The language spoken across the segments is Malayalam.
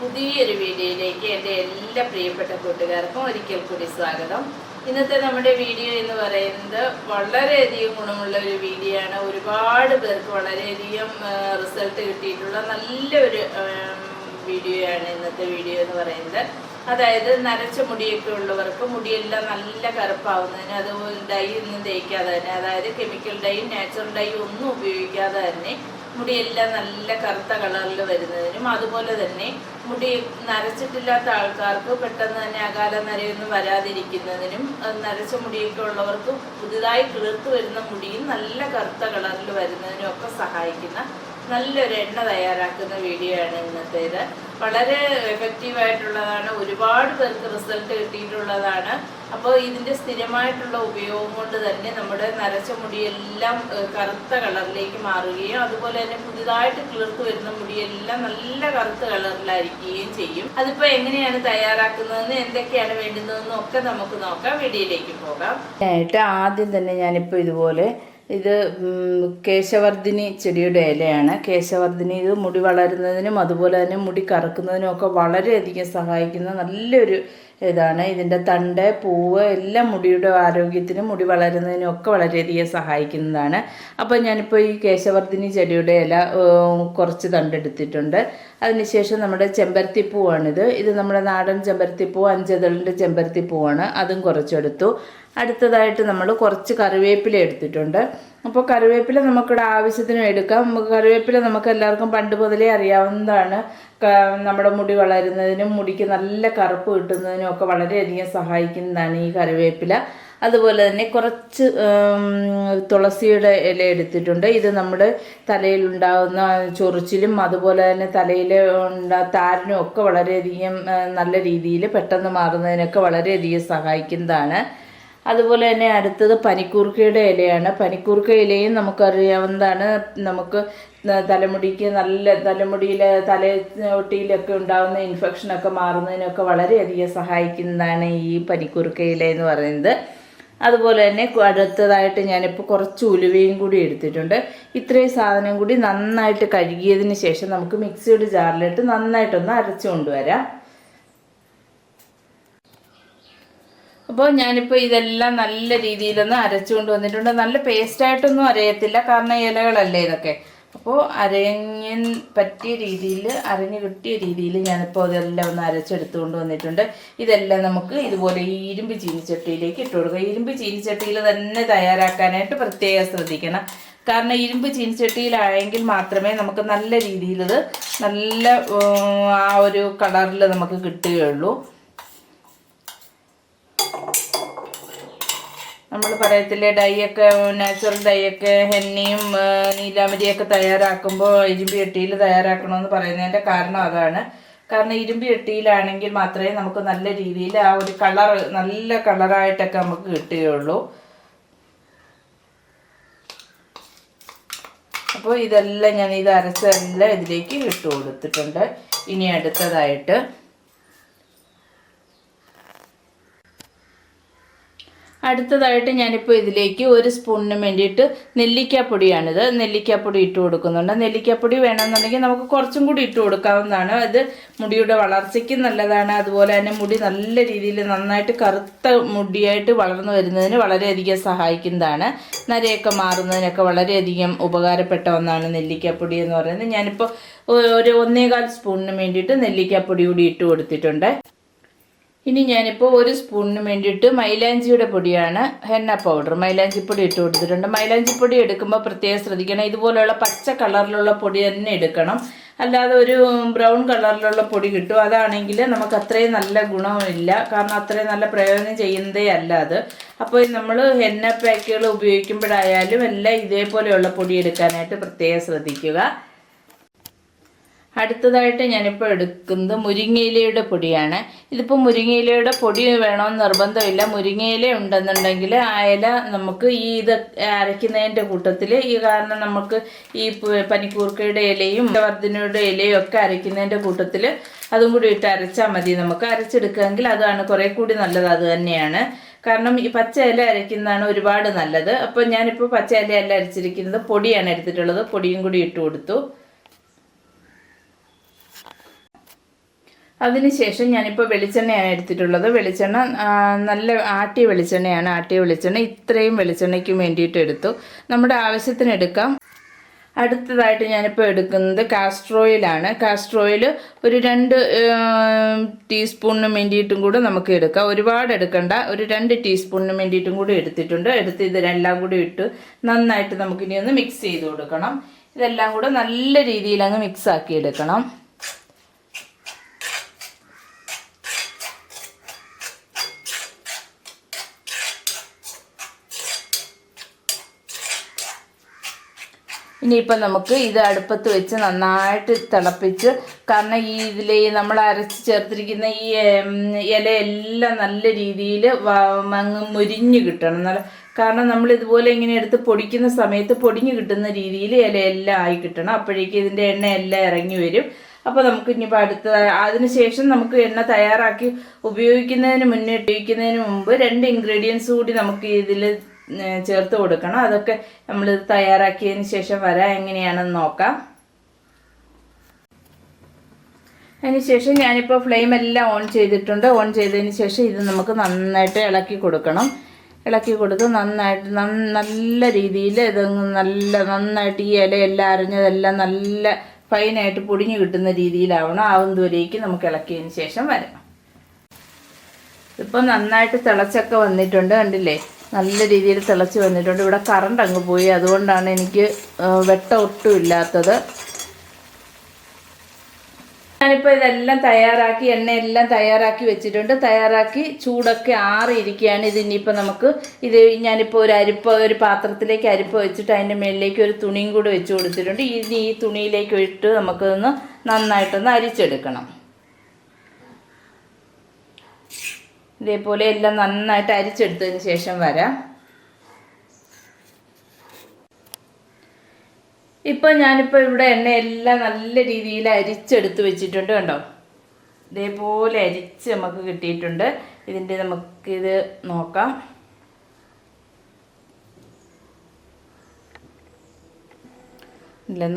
പുതിയൊരു വീഡിയോയിലേക്ക് എൻ്റെ എല്ലാ പ്രിയപ്പെട്ട കൂട്ടുകാർക്കും ഒരിക്കൽ കൂടി സ്വാഗതം. ഇന്നത്തെ നമ്മുടെ വീഡിയോ എന്ന് പറയുന്നത് വളരെയധികം ഗുണമുള്ള ഒരു വീഡിയോ ആണ്. ഒരുപാട് പേർക്ക് വളരെയധികം റിസൾട്ട് കിട്ടിയിട്ടുള്ള നല്ലൊരു വീഡിയോ ആണ് ഇന്നത്തെ വീഡിയോ എന്ന് പറയുന്നത്. അതായത് നരച്ച മുടിയൊക്കെ ഉള്ളവർക്ക് മുടിയെല്ലാം നല്ല കറുപ്പാവുന്നതിന്, അതുപോലെ ഡൈ ഒന്നും തേക്കാതെ തന്നെ, അതായത് കെമിക്കൽ ഡൈയും നാച്ചുറൽ ഡൈയും ഒന്നും ഉപയോഗിക്കാതെ തന്നെ മുടിയെല്ലാം നല്ല കറുത്ത കളറിൽ വരുന്നതിനും, അതുപോലെ തന്നെ മുടി നരച്ചിട്ടില്ലാത്ത ആൾക്കാർക്ക് പെട്ടെന്ന് തന്നെ അകാല നരയൊന്നും വരാതിരിക്കുന്നതിനും, നരച്ച മുടിയൊക്കെ ഉള്ളവർക്ക് പുതുതായി കിളിർത്ത് വരുന്ന മുടിയും നല്ല കറുത്ത കളറിൽ വരുന്നതിനും ഒക്കെ സഹായിക്കുന്ന നല്ലൊരു എണ്ണ തയ്യാറാക്കുന്ന വീഡിയോ ആണ് ഇന്നത്തേത്. വളരെ എഫക്റ്റീവായിട്ടുള്ളതാണ്, ഒരുപാട് പേർക്ക് റിസൾട്ട് കിട്ടിയിട്ടുള്ളതാണ്. അപ്പോൾ ഇതിൻ്റെ സ്ഥിരമായിട്ടുള്ള ഉപയോഗം കൊണ്ട് തന്നെ നമ്മുടെ നരച്ച മുടിയെല്ലാം കറുത്ത കളറിലേക്ക് മാറുകയും, അതുപോലെ തന്നെ പുതിയതായിട്ട് കിളിർത്ത് വരുന്ന മുടിയെല്ലാം നല്ല കറുത്ത കളറിലായിരിക്കുകയും ചെയ്യും. അതിപ്പോൾ എങ്ങനെയാണ് തയ്യാറാക്കുന്നതെന്ന്, എന്തൊക്കെയാണ് വേണ്ടുന്നതെന്നും ഒക്കെ നമുക്ക് നോക്കാം. വീഡിയോയിലേക്ക് പോകാം. ആദ്യം തന്നെ ഞാനിപ്പോൾ ഇതുപോലെ ഇത് കേശവർദ്ധിനി ചെടിയുടെ ഇലയാണ്. കേശവർദ്ധിനി ഇത് മുടി വളരുന്നതിനും അതുപോലെ തന്നെ മുടി കറുക്കുന്നതിനും ഒക്കെ വളരെയധികം സഹായിക്കുന്ന നല്ലൊരു ഇതാണ്. ഇതിൻ്റെ തണ്ട്, പൂവ് എല്ലാം മുടിയുടെ ആരോഗ്യത്തിനും മുടി വളരുന്നതിനും ഒക്കെ വളരെയധികം സഹായിക്കുന്നതാണ്. അപ്പോൾ ഞാനിപ്പോൾ ഈ കേശവർദ്ധിനി ചെടിയുടെ ഇല കുറച്ച് തണ്ടെടുത്തിട്ടുണ്ട്. അതിനുശേഷം നമ്മുടെ ചെമ്പരത്തിപ്പൂവാണിത്. ഇത് നമ്മുടെ നാടൻ ചെമ്പരത്തിപ്പൂ, 5 ഇതളിൻ്റെ ചെമ്പരത്തിപ്പൂവാണ്. അതും കുറച്ചെടുത്തു. അടുത്തതായിട്ട് നമ്മൾ കുറച്ച് കറിവേപ്പില എടുത്തിട്ടുണ്ട്. അപ്പോൾ കറിവേപ്പില നമുക്കിവിടെ ആവശ്യത്തിനും എടുക്കാം. കറിവേപ്പില നമുക്ക് എല്ലാവർക്കും പണ്ട് മുതലേ അറിയാവുന്നതാണ്. നമ്മുടെ മുടി വളരുന്നതിനും മുടിക്ക് നല്ല കറുപ്പ് കിട്ടുന്നതിനും ഒക്കെ വളരെയധികം സഹായിക്കുന്നതാണ് ഈ കറിവേപ്പില. അതുപോലെ തന്നെ കുറച്ച് തുളസിയുടെ ഇല എടുത്തിട്ടുണ്ട്. ഇത് നമ്മുടെ തലയിലുണ്ടാകുന്ന ചൊറിച്ചിലും അതുപോലെ തന്നെ തലയിൽ താരനും ഒക്കെ വളരെയധികം നല്ല രീതിയിൽ പെട്ടെന്ന് മാറുന്നതിനൊക്കെ വളരെയധികം സഹായിക്കുന്നതാണ്. അതുപോലെ തന്നെ അടുത്തത് പനിക്കൂർക്കയുടെ ഇലയാണ്. പനിക്കൂർക്ക ഇലയും നമുക്കറിയാവുന്നതാണ്. നമുക്ക് തലമുടിക്ക് തലമുടിയിലെ തലയൊട്ടിയിലൊക്കെ ഉണ്ടാകുന്ന ഇൻഫെക്ഷനൊക്കെ മാറുന്നതിനൊക്കെ വളരെയധികം സഹായിക്കുന്നതാണ് ഈ പനിക്കൂർക്ക ഇല എന്ന് പറയുന്നത്. അതുപോലെ തന്നെ അടുത്തതായിട്ട് ഞാനിപ്പോൾ കുറച്ച് ഉലുവയും കൂടി എടുത്തിട്ടുണ്ട്. ഇത്രയും സാധനം കൂടി നന്നായിട്ട് കഴുകിയതിന് ശേഷം നമുക്ക് മിക്സിയുടെ ജാറിലിട്ട് നന്നായിട്ടൊന്ന് അരച്ചു കൊണ്ടുവരാം. അപ്പോൾ ഞാനിപ്പോൾ ഇതെല്ലാം നല്ല രീതിയിലൊന്ന് അരച്ചുകൊണ്ട് വന്നിട്ടുണ്ട്. നല്ല പേസ്റ്റായിട്ടൊന്നും അരയത്തില്ല, കാരണം ഇലകളല്ലേ ഇതൊക്കെ. അപ്പോൾ പറ്റിയ രീതിയിൽ, അരഞ്ഞു കിട്ടിയ രീതിയിൽ ഞാനിപ്പോൾ ഇതെല്ലാം ഒന്ന് അരച്ചെടുത്തുകൊണ്ട് വന്നിട്ടുണ്ട്. ഇതെല്ലാം നമുക്ക് ഇതുപോലെ ഈ ഇരുമ്പ് ചീനിച്ചട്ടിയിലേക്ക് ഇട്ട് കൊടുക്കുക. ഇരുമ്പ് ചീനിച്ചട്ടിയിൽ തന്നെ തയ്യാറാക്കാനായിട്ട് പ്രത്യേകം ശ്രദ്ധിക്കണം. കാരണം ഇരുമ്പ് ചീനിച്ചട്ടിയിലായെങ്കിൽ മാത്രമേ നമുക്ക് നല്ല രീതിയിൽ ഇത് നല്ല ആ ഒരു കളറിൽ നമുക്ക് കിട്ടുകയുള്ളൂ. നമ്മൾ പറയത്തില്ലേ, ഡൈയൊക്കെ നാച്ചുറൽ ഡൈയൊക്കെ ഹെന്നയും നീലാമരിയൊക്കെ തയ്യാറാക്കുമ്പോൾ ഇരുമ്പ് ചട്ടിയിൽ തയ്യാറാക്കണമെന്ന് പറയുന്നതിൻ്റെ കാരണം അതാണ്. കാരണം ഇരുമ്പ് ചട്ടിയിലാണെങ്കിൽ മാത്രമേ നമുക്ക് നല്ല രീതിയിൽ ആ ഒരു കളർ, നല്ല കളറായിട്ടൊക്കെ നമുക്ക് കിട്ടുകയുള്ളൂ. അപ്പോൾ ഇതെല്ലാം ഞാൻ ഇത് അരച്ചെല്ലാം ഇതിലേക്ക് ഇട്ട് കൊടുത്തിട്ടുണ്ട്. ഇനി അടുത്തതായിട്ട് ഞാനിപ്പോൾ ഇതിലേക്ക് 1 സ്പൂണിന് വേണ്ടിയിട്ട് നെല്ലിക്കാപ്പൊടിയാണിത്. നെല്ലിക്കാപ്പൊടി ഇട്ട് കൊടുക്കുന്നുണ്ട്. നെല്ലിക്കാപ്പൊടി വേണമെന്നുണ്ടെങ്കിൽ നമുക്ക് കുറച്ചും കൂടി ഇട്ട് കൊടുക്കാവുന്നതാണ്. ഇത് മുടിയുടെ വളർച്ചയ്ക്ക് നല്ലതാണ്. അതുപോലെ തന്നെ മുടി നല്ല രീതിയിൽ നന്നായിട്ട് കറുത്ത മുടിയായിട്ട് വളർന്നു വരുന്നതിന് വളരെയധികം സഹായിക്കുന്നതാണ്. നരയൊക്കെ മാറുന്നതിനൊക്കെ വളരെയധികം ഉപകാരപ്പെട്ട ഒന്നാണ് നെല്ലിക്കാപ്പൊടി എന്ന് പറയുന്നത്. ഞാനിപ്പോൾ ഒരു 1.25 സ്പൂണിന് വേണ്ടിയിട്ട് നെല്ലിക്കാപ്പൊടി കൂടി ഇട്ട് കൊടുത്തിട്ടുണ്ട്. ഇനി ഞാനിപ്പോൾ 1 സ്പൂണിന് വേണ്ടിയിട്ട് മൈലാഞ്ചിയുടെ പൊടിയാണ്, ഹെന്ന പൗഡർ, മൈലാഞ്ചിപ്പൊടി ഇട്ട് കൊടുത്തിട്ടുണ്ട്. മൈലാഞ്ചിപ്പൊടി എടുക്കുമ്പോൾ പ്രത്യേകം ശ്രദ്ധിക്കണം, ഇതുപോലെയുള്ള പച്ച കളറിലുള്ള പൊടി തന്നെ എടുക്കണം. അല്ലാതെ ഒരു ബ്രൗൺ കളറിലുള്ള പൊടി കിട്ടും, അതാണെങ്കിൽ നമുക്ക് അത്രയും നല്ല ഗുണമില്ല. കാരണം അത്രയും നല്ല പ്രയോജനം ചെയ്യുന്നതേ അല്ല അത്. അപ്പോൾ നമ്മൾ ഹെന്ന പാക്കുകൾ ഉപയോഗിക്കുമ്പോഴായാലും എല്ലാം ഇതേപോലെയുള്ള പൊടി എടുക്കാനായിട്ട് പ്രത്യേകം ശ്രദ്ധിക്കുക. അടുത്തതായിട്ട് ഞാനിപ്പോൾ എടുക്കുന്നത് മുരിങ്ങയിലയുടെ പൊടിയാണ്. ഇതിപ്പോൾ മുരിങ്ങയിലയുടെ പൊടി വേണമെന്ന് നിർബന്ധമില്ല. മുരിങ്ങയില ഉണ്ടെന്നുണ്ടെങ്കിൽ ആ ഇല നമുക്ക് ഇത് അരയ്ക്കുന്നതിൻ്റെ കൂട്ടത്തിൽ, കാരണം നമുക്ക് ഈ പനിക്കൂർക്കയുടെ ഇലയും വർദ്ധനയുടെ ഇലയും ഒക്കെ അരയ്ക്കുന്നതിൻ്റെ കൂട്ടത്തിൽ അതും കൂടി ഇട്ട് അരച്ചാൽ മതി. നമുക്ക് അരച്ചെടുക്കുകയെങ്കിൽ അതാണ് കുറേ കൂടി നല്ലത്. അത് തന്നെയാണ്. കാരണം ഈ പച്ച ഇല അരയ്ക്കുന്നതാണ് ഒരുപാട് നല്ലത്. അപ്പോൾ ഞാനിപ്പോൾ പച്ച ഇലയല്ല അരച്ചിരിക്കുന്നത്, പൊടിയാണ് എടുത്തിട്ടുള്ളത്. പൊടിയും കൂടി ഇട്ട് കൊടുത്തു. അതിനുശേഷം ഞാനിപ്പോൾ വെളിച്ചെണ്ണയാണ് എടുത്തിട്ടുള്ളത്. വെളിച്ചെണ്ണ നല്ല ആട്ടിയ വെളിച്ചെണ്ണയാണ്. ആട്ടിയ വെളിച്ചെണ്ണ ഇത്രയും വെളിച്ചെണ്ണയ്ക്ക് വേണ്ടിയിട്ട് എടുത്തു. നമ്മുടെ ആവശ്യത്തിന് എടുക്കാം. അടുത്തതായിട്ട് ഞാനിപ്പോൾ എടുക്കുന്നത് കാസ്റ്റർ ഓയിലാണ്. കാസ്റ്റർ ഓയിൽ ഒരു 2 ടീസ്പൂണിന് വേണ്ടിയിട്ടും കൂടെ നമുക്ക് എടുക്കാം. ഒരുപാട് എടുക്കണ്ട, ഒരു 2 ടീസ്പൂണിന് വേണ്ടിയിട്ടും കൂടി എടുത്തിട്ടുണ്ട്. എടുത്ത് ഇതെല്ലാം കൂടി ഇട്ട് നന്നായിട്ട് നമുക്കിനി ഒന്ന് മിക്സ് ചെയ്ത് കൊടുക്കണം. ഇതെല്ലാം കൂടെ നല്ല രീതിയിൽ അങ്ങ് മിക്സ് ആക്കി എടുക്കണം. ഇനിയിപ്പോൾ നമുക്ക് ഇത് അടുപ്പത്ത് വെച്ച് നന്നായിട്ട് തിളപ്പിച്ച്, കാരണം ഇതിൽ നമ്മൾ അരച്ച് ചേർത്തിരിക്കുന്ന ഈ ഇലയെല്ലാം നല്ല രീതിയിൽ അങ്ങ് മുരിഞ്ഞ് കിട്ടണം. കാരണം നമ്മൾ ഇതുപോലെ ഇങ്ങനെ എടുത്ത് പൊടിക്കുന്ന സമയത്ത് പൊടിഞ്ഞ് കിട്ടുന്ന രീതിയിൽ ഇലയെല്ലാം ആയി കിട്ടണം. അപ്പോഴേക്കും ഇതിൻ്റെ എണ്ണയെല്ലാം ഇറങ്ങി വരും. അപ്പോൾ നമുക്ക് ഇനിയിപ്പോൾ അതിനുശേഷം നമുക്ക് എണ്ണ തയ്യാറാക്കി ഉപയോഗിക്കുന്നതിന് മുമ്പ് 2 ഇൻഗ്രീഡിയൻസ് കൂടി നമുക്ക് ഇതിൽ ചേർത്ത് കൊടുക്കണം. അതൊക്കെ നമ്മൾ തയ്യാറാക്കിയതിന് ശേഷം വരാം, എങ്ങനെയാണെന്ന് നോക്കാം. അതിനുശേഷം ഞാനിപ്പോൾ ഫ്ലെയിം എല്ലാം ഓൺ ചെയ്തിട്ടുണ്ട്. ഓൺ ചെയ്തതിന് ശേഷം ഇത് നമുക്ക് നന്നായിട്ട് ഇളക്കി കൊടുക്കണം. ഇളക്കി കൊടുത്ത് നന്നായിട്ട് നല്ല രീതിയിൽ ഇതങ്ങ് നന്നായിട്ട് ഈ ഇലയെല്ലാം അരഞ്ഞതെല്ലാം നല്ല ഫൈനായിട്ട് പൊടിഞ്ഞു കിട്ടുന്ന രീതിയിലാവണം. ആവുന്നതുവരേക്ക് നമുക്ക് ഇളക്കിയതിന് ശേഷം വരാം. ഇപ്പം നന്നായിട്ട് തിളച്ചൊക്കെ വന്നിട്ടുണ്ട്, കണ്ടില്ലേ? നല്ല രീതിയിൽ തിളച്ച് വന്നിട്ടുണ്ട്. ഇവിടെ കറണ്ട് അങ്ങ് പോയി, അതുകൊണ്ടാണ് എനിക്ക് വെട്ടം ഒട്ടും ഇല്ലാത്തത്. ഞാനിപ്പോൾ ഇതെല്ലാം തയ്യാറാക്കി, എണ്ണയെല്ലാം തയ്യാറാക്കി വെച്ചിട്ടുണ്ട്. തയ്യാറാക്കി ചൂടൊക്കെ ആറിയിരിക്കുകയാണ്. ഇതിനിപ്പോൾ നമുക്ക് ഞാനിപ്പോൾ ഒരു പാത്രത്തിലേക്ക് അരിപ്പ വെച്ചിട്ട് അതിൻ്റെ മേളിലേക്ക് ഒരു തുണിയും കൂടി വെച്ച് കൊടുത്തിട്ടുണ്ട്. ഈ തുണിയിലേക്ക് ഇട്ട് നമുക്കൊന്ന് നന്നായിട്ടൊന്ന് അരിച്ചെടുക്കണം. ഇതേപോലെ എല്ലാം നന്നായിട്ട് അരിച്ചെടുത്തതിന് ശേഷം വരാം. ഇപ്പോൾ ഞാനിപ്പോൾ ഇവിടെ എണ്ണയെല്ലാം നല്ല രീതിയിൽ അരിച്ചെടുത്ത് വെച്ചിട്ടുണ്ട്, കണ്ടോ? ഇതേപോലെ അരിച്ച് നമുക്ക് കിട്ടിയിട്ടുണ്ട്. നമുക്കിത് നോക്കാം.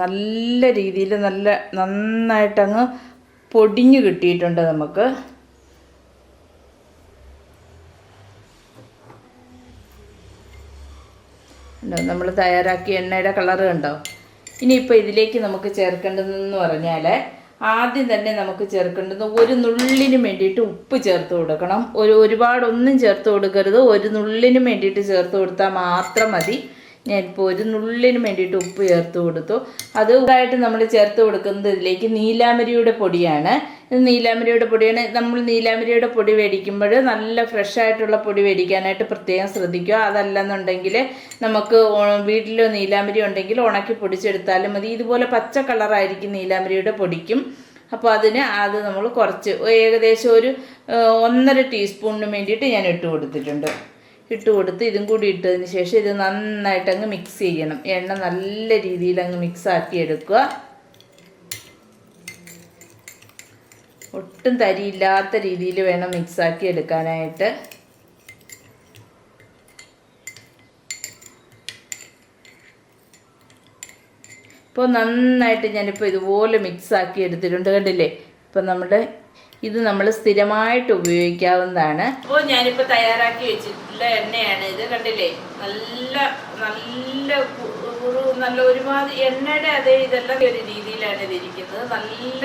നല്ല രീതിയിൽ നന്നായിട്ടങ്ങ് പൊടിഞ്ഞു കിട്ടിയിട്ടുണ്ട് നമുക്ക്. നമ്മൾ തയ്യാറാക്കിയ എണ്ണയുടെ കളറ് കണ്ടോ? ഇനിയിപ്പോൾ ഇതിലേക്ക് നമുക്ക് ചേർക്കേണ്ടതെന്ന് പറഞ്ഞാൽ ആദ്യം തന്നെ നമുക്ക് ചേർക്കേണ്ടത് ഒരു നുള്ളിന് വേണ്ടിയിട്ട് ഉപ്പ് ചേർത്ത് കൊടുക്കണം. ഒരുപാടൊന്നും ചേർത്ത് കൊടുക്കരുത്, ഒരു നുള്ളിന് വേണ്ടിയിട്ട് ചേർത്ത് കൊടുത്താൽ മാത്രം മതി. ഞാനിപ്പോൾ ഒരു നുള്ളിന് വേണ്ടിയിട്ട് ഉപ്പ് ചേർത്ത് കൊടുത്തു. അതുമായിട്ട് നമ്മൾ ചേർത്ത് കൊടുക്കുന്നത് ഇതിലേക്ക് നീലാമരിയുടെ പൊടിയാണ്. നമ്മൾ നീലാമരിയുടെ പൊടി മേടിക്കുമ്പോൾ നല്ല ഫ്രഷ് ആയിട്ടുള്ള പൊടി മേടിക്കാനായിട്ട് പ്രത്യേകം ശ്രദ്ധിക്കുക. അതല്ലെന്നുണ്ടെങ്കിൽ നമുക്ക് വീട്ടിലോ നീലാമരി ഉണ്ടെങ്കിൽ ഉണക്കി പൊടിച്ചെടുത്താലും മതി. ഇതുപോലെ പച്ച കളറായിരിക്കും നീലാമരിയുടെ പൊടിക്കും. അപ്പോൾ അത് നമ്മൾ കുറച്ച് ഏകദേശം ഒരു 1.5 ടീസ്പൂണിന് വേണ്ടിയിട്ട് ഞാൻ ഇട്ട് കൊടുത്തിട്ടുണ്ട്. ഇട്ട് കൊടുത്ത് ഇതും കൂടി ഇട്ടതിന് ശേഷം ഇത് നന്നായിട്ട് അങ്ങ് മിക്സ് ചെയ്യണം. എണ്ണ നല്ല രീതിയിൽ അങ്ങ് മിക്സ് ആക്കി എടുക്കുക. ഒട്ടും തരിയില്ലാത്ത രീതിയിൽ വേണം മിക്സാക്കി എടുക്കാനായിട്ട്. ഇപ്പോൾ നന്നായിട്ട് ഞാനിപ്പോൾ ഇതുപോലെ മിക്സാക്കി എടുത്തിട്ടുണ്ട്, കണ്ടില്ലേ? ഇപ്പം ഇത് നമ്മൾ സ്ഥിരമായിട്ട് ഉപയോഗിക്കാവുന്നതാണ്. അപ്പോൾ ഞാനിപ്പോൾ തയ്യാറാക്കി വെച്ചിട്ടുള്ള എണ്ണയാണ് ഇത്, കണ്ടില്ലേ? നല്ല ഒരുമാതിരി എണ്ണയുടെ അതേ ഇതെല്ലാം ഒരു രീതിയിലാണ് ഇതിരിക്കുന്നത്. നല്ല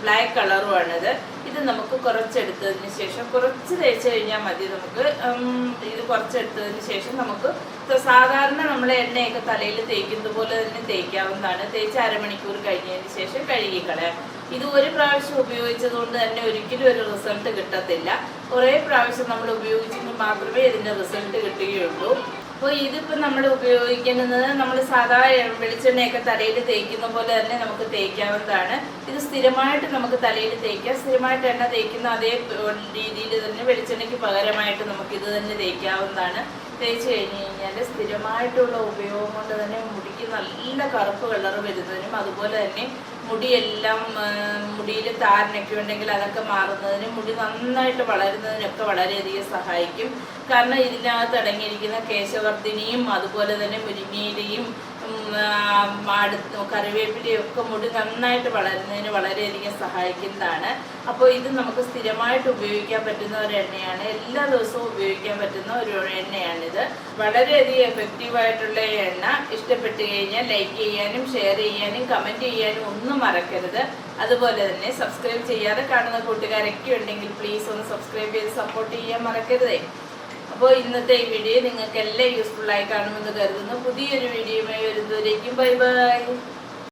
ബ്ലാക്ക് കളറുമാണിത്. ഇത് നമുക്ക് കുറച്ചെടുത്തതിന് ശേഷം കുറച്ച് തേച്ച് കഴിഞ്ഞാൽ മതി. നമുക്ക് ഇത് കുറച്ചെടുത്തതിന് ശേഷം നമുക്ക് സാധാരണ നമ്മൾ എണ്ണയൊക്കെ തലയിൽ തേക്കുന്നത് പോലെ തന്നെ തേക്കാവുന്നതാണ്. തേച്ച് അരമണിക്കൂർ കഴിഞ്ഞതിന് ശേഷം കഴുകിക്കളയാം. ഇത് ഒരു പ്രാവശ്യം ഉപയോഗിച്ചത് കൊണ്ട് തന്നെ ഒരിക്കലും ഒരു റിസൾട്ട് കിട്ടത്തില്ല. കുറേ പ്രാവശ്യം നമ്മൾ ഉപയോഗിച്ചെങ്കിൽ മാത്രമേ ഇതിൻ്റെ റിസൾട്ട് കിട്ടുകയുള്ളൂ. അപ്പോൾ ഇതിപ്പോൾ നമ്മൾ ഉപയോഗിക്കുന്നത് നമ്മൾ സാധാരണ വെളിച്ചെണ്ണയൊക്കെ തലയിൽ തേക്കുന്ന പോലെ തന്നെ നമുക്ക് തേക്കാവുന്നതാണ്. ഇത് സ്ഥിരമായിട്ട് നമുക്ക് തലയിൽ തേക്കാം. സ്ഥിരമായിട്ട് എണ്ണ തേക്കുന്ന അതേ രീതിയിൽ തന്നെ വെളിച്ചെണ്ണയ്ക്ക് പകരമായിട്ട് നമുക്കിത് തന്നെ തേക്കാവുന്നതാണ്. തേച്ച് കഴിഞ്ഞ് കഴിഞ്ഞാൽ സ്ഥിരമായിട്ടുള്ള ഉപയോഗം കൊണ്ട് തന്നെ മുടിക്ക് നല്ല കറുപ്പ് കളർ വരുന്നതിനും അതുപോലെ തന്നെ മുടിയിൽ താരനൊക്കെ ഉണ്ടെങ്കിൽ അതൊക്കെ മാറുന്നതിനും മുടി നന്നായിട്ട് വളരുന്നതിനൊക്കെ വളരെയധികം സഹായിക്കും. കാരണം ഇതിനകത്ത് അടങ്ങിയിരിക്കുന്ന കേശവർദ്ധിനിയും അതുപോലെ തന്നെ മുരിങ്ങയിലയും കറിവേപ്പിലയും ഒക്കെ മുടി നന്നായിട്ട് വളരുന്നതിന് വളരെയധികം സഹായിക്കുന്നതാണ്. അപ്പോൾ ഇത് നമുക്ക് സ്ഥിരമായിട്ട് ഉപയോഗിക്കാൻ പറ്റുന്ന ഒരു എണ്ണയാണ്. എല്ലാ ദിവസവും ഉപയോഗിക്കാൻ പറ്റുന്ന ഒരു എണ്ണയാണിത്. വളരെയധികം എഫക്റ്റീവായിട്ടുള്ള എണ്ണ. ഇഷ്ടപ്പെട്ട് കഴിഞ്ഞാൽ ലൈക്ക് ചെയ്യാനും ഷെയർ ചെയ്യാനും കമൻറ്റ് ചെയ്യാനും ഒന്നും മറക്കരുത്. അതുപോലെ തന്നെ സബ്സ്ക്രൈബ് ചെയ്യാതെ കാണുന്ന കൂട്ടുകാരൊക്കെ ഉണ്ടെങ്കിൽ പ്ലീസ് ഒന്ന് സബ്സ്ക്രൈബ് ചെയ്ത് സപ്പോർട്ട് ചെയ്യാൻ മറക്കരുതേ. അപ്പോൾ ഇന്നത്തെ ഈ വീഡിയോ നിങ്ങൾക്ക് എല്ലാം യൂസ്ഫുള്ളായി കാണുമെന്ന് കരുതുന്നു. പുതിയൊരു വീഡിയോയുമായി വരുന്നവരേക്കും ബൈ ബൈ.